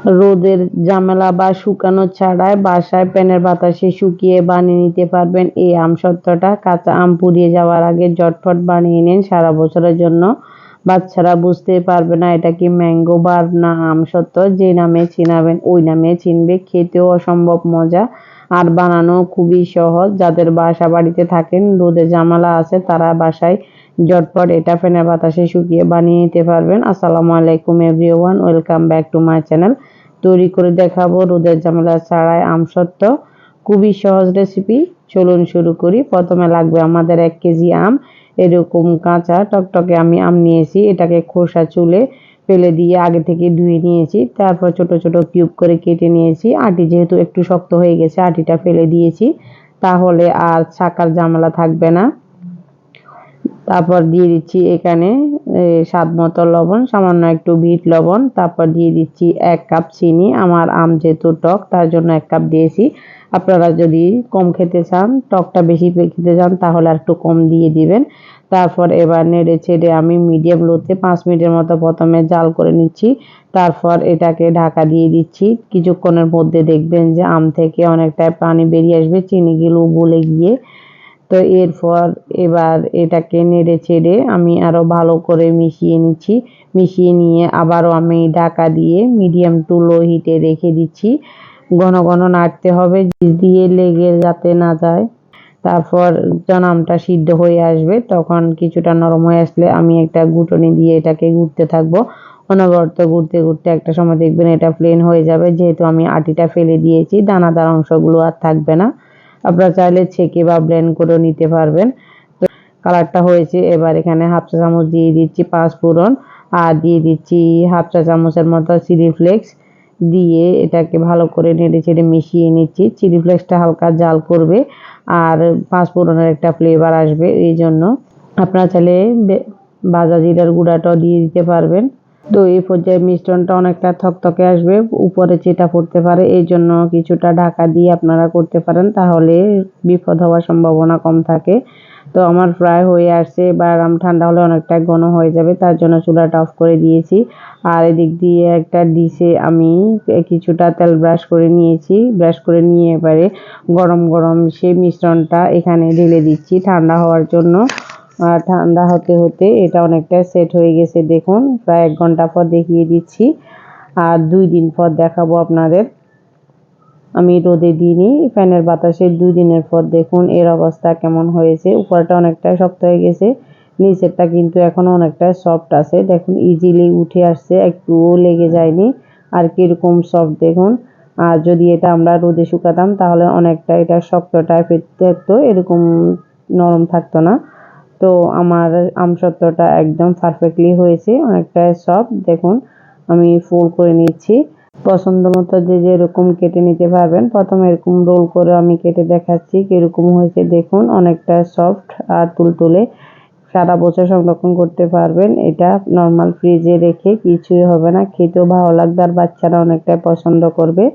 রোদের ঝামেলা বা শুকানো ছাড়াই বাসায় ফ্যানের বাতাসে শুকিয়ে বানিয়ে নিতে পারবেন এই আমসত্ত্বটা। কাঁচা আম পুড়িয়ে যাওয়ার আগে ঝটফট বানিয়ে নিন সারা বছরের জন্য। বাচ্চারা বুঝতে পারবে না এটা কি ম্যাঙ্গো বার না আমসত্ত্ব, যে নামে চিনাবেন ওই নামে চিনবে। খেতেও অসম্ভব মজা আর বানানো খুবই সহজ। যাদের বাসা বাড়িতে থাকেন রোদের ঝামেলা আছে তারা বাসায় ঝটপট এটা ফ্যানের বাতাসে শুকিয়ে বানিয়ে নিতে পারবেন। আসসালামু আলাইকুম everyone, welcome back to my channel. তৈরি করে দেখাবো রোদের ঝামেলা ছাড়াই আমসত্ত্ব, খুবই সহজ রেসিপি। চলুন শুরু করি। প্রথমে লাগবে আমাদের 1 কেজি আম। এরকম কাঁচা টকটকে আমি আম নিয়েছি, এটাকে খোসা চুলে ফেলে দিয়ে আগে থেকে ধুয়ে নিয়েছি। তারপর ছোট ছোট কিউব করে কেটে নিয়েছি। আটি যেহেতু একটু শক্ত হয়ে গেছে আটিটা ফেলে দিয়েছি, তাহলে আর ছাকার ঝামেলা থাকবে না। তারপর দিয়ে দিচ্ছি এখানে স্বাদ মতো লবণ, সামান্য একটু বিট লবণ। তারপর দিয়ে দিচ্ছি 1 কাপ চিনি। আমার আম যেহেতু টক তার জন্য 1 কাপ দিয়েছি। আপনারা যদি কম খেতে চান, টকটা বেশি খেতে চান তাহলে আর একটু কম দিয়ে দিবেন। তারপর এবার নেড়ে ছেড়ে আমি মিডিয়াম লোতে 5 মিনিটের মতো প্রথমে জাল করে নিচ্ছি। তারপর এটাকে ঢাকা দিয়ে দিচ্ছি। কিছুক্ষণের মধ্যে দেখবেন যে আম থেকে অনেকটা পানি বেরিয়ে আসবে, চিনিগুলো গলে গিয়ে। তো এরপর এবার এটাকে নেড়ে চেড়ে আমি আরো ভালো করে মিশিয়ে নিচ্ছি। মিশিয়ে নিয়ে আবারও আমি ঢাকা দিয়ে মিডিয়াম টু লো হিটে রেখে দিচ্ছি। ঘন ঘন নাড়তে হবে দিয়ে লেগে যাতে না যায়। তারপর যখন আমটা সিদ্ধ হয়ে আসবে তখন কিছুটা নরম হয়ে আসলে আমি একটা ঘুটনি দিয়ে এটাকে ঘুরতে থাকবো। অনবরত ঘুরতে ঘুরতে একটা সময় দেখবেন এটা প্লেন হয়ে যাবে, যেহেতু আমি আটিটা ফেলে দিয়েছি দানাদার অংশগুলো আর থাকবে না। আপনারা চাইলে ছেঁকে বা ব্লেন্ড করেও নিতে পারবেন। তো কালারটা হয়েছে, এবার এখানে হাফ চা চামচ দিয়ে দিচ্ছি পাঁচফোড়ন আর দিয়ে দিচ্ছি হাফ চা চামচের মতো চিলি ফ্লেক্স। দিয়ে এটাকে ভালো করে নেড়ে চেড়ে মিশিয়ে নিচ্ছি। চিলি ফ্লেক্সটা হালকা জাল করবে আর পাঁচফোড়নের একটা ফ্লেভার আসবে, এই জন্য আপনারা চাইলে ভাজা জিরার গুঁড়াটাও দিয়ে দিতে পারবেন। তো এই পর্যায়ে মিশ্রণটা অনেকটা থকথকে আসবে, উপরে চিটা পড়তে পারে, এই জন্য কিছুটা ঢাকা দিয়ে আপনারা করতে পারেন, তাহলে বিপদ হওয়ার সম্ভাবনা কম থাকে। তো আমার প্রায় হয়ে আসছে, এবার আম ঠান্ডা হলে অনেকটা ঘন হয়ে যাবে, তার জন্য চুলাটা অফ করে দিয়েছি। আর এদিক দিয়ে একটা ডিশে আমি কিছুটা তেল ব্রাশ করে নিয়েছি। ব্রাশ করে নিয়ে এবারে গরম গরম সেই মিশ্রণটা এখানে ঢেলে দিচ্ছি ঠান্ডা হওয়ার জন্য। আর ঠান্ডা হতে হতে এটা অনেকটা সেট হয়ে গেছে, দেখুন প্রায় 1 ঘন্টা পর দেখিয়ে দিচ্ছি। আর 2 দিন পর দেখাবো আপনাদের। আমি রোদে দিইনি, ফ্যানের বাতাসে 2 দিনের পর দেখুন এর অবস্থা কেমন হয়েছে। উপরটা অনেকটা শক্ত হয়ে গেছে, নিচেরটা কিন্তু এখনো অনেকটা সফট আছে। দেখুন ইজিলি উঠে আসছে, একটুও লেগে যায়নি। আর কিরকম সফট দেখুন। আর যদি এটা আমরা রোদে শুকাতাম তাহলে অনেকটা এটা শক্ত টাইপের থাকতো, এরকম নরম থাকতো না। তো আমার আমসত্ত্বটা একদম পারফেক্টলি হয়েছে, অনেকটা সফট। দেখুন আমি ফোল্ড করে নিচ্ছি। পছন্দ মতো যে যেরকম কেটে নিতে পারবেন। প্রথমে এরকম রোল করে আমি কেটে দেখাচ্ছি কিরকম হয়েছে, দেখুন অনেকটা সফট আর তুলতুলে। সারা বছর সংরক্ষণ করতে পারবেন, এটা নর্মাল ফ্রিজে রেখে কিছুই হবে না, খেতেও ভালো লাগবে আর বাচ্চারা অনেকটাই পছন্দ করবে।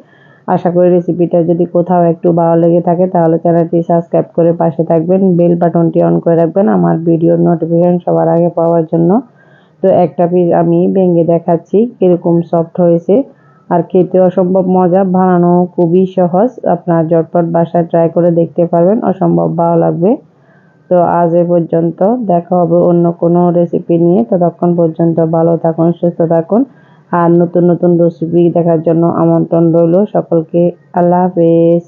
আশা করি রেসিপিটা যদি কোথাও একটু ভালো লেগে থাকে তাহলে চ্যানেলটি সাবস্ক্রাইব করে পাশে থাকবেন, বেল বাটনটি অন করে রাখবেন আমার ভিডিওর নোটিফিকেশন সবার আগে পাওয়ার জন্য। তো একটা পিস আমি ভেঙে দেখাচ্ছি কিরকম সফট হয়েছে। আর খেতে অসম্ভব মজা, বানানো খুবই সহজ, আপনারা ঝটপট বাসায় ট্রাই করে দেখতে পারবেন, অসম্ভব ভালো লাগবে। তো আজ এ পর্যন্ত, দেখা হবে অন্য কোনো রেসিপি নিয়ে। ততক্ষণ পর্যন্ত ভালো থাকুন, সুস্থ থাকুন। আর নতুন নতুন রেসিপি দেখার জন্য আমন্ত্রণ রইল সকলকে। আল্লাহ হাফেজ।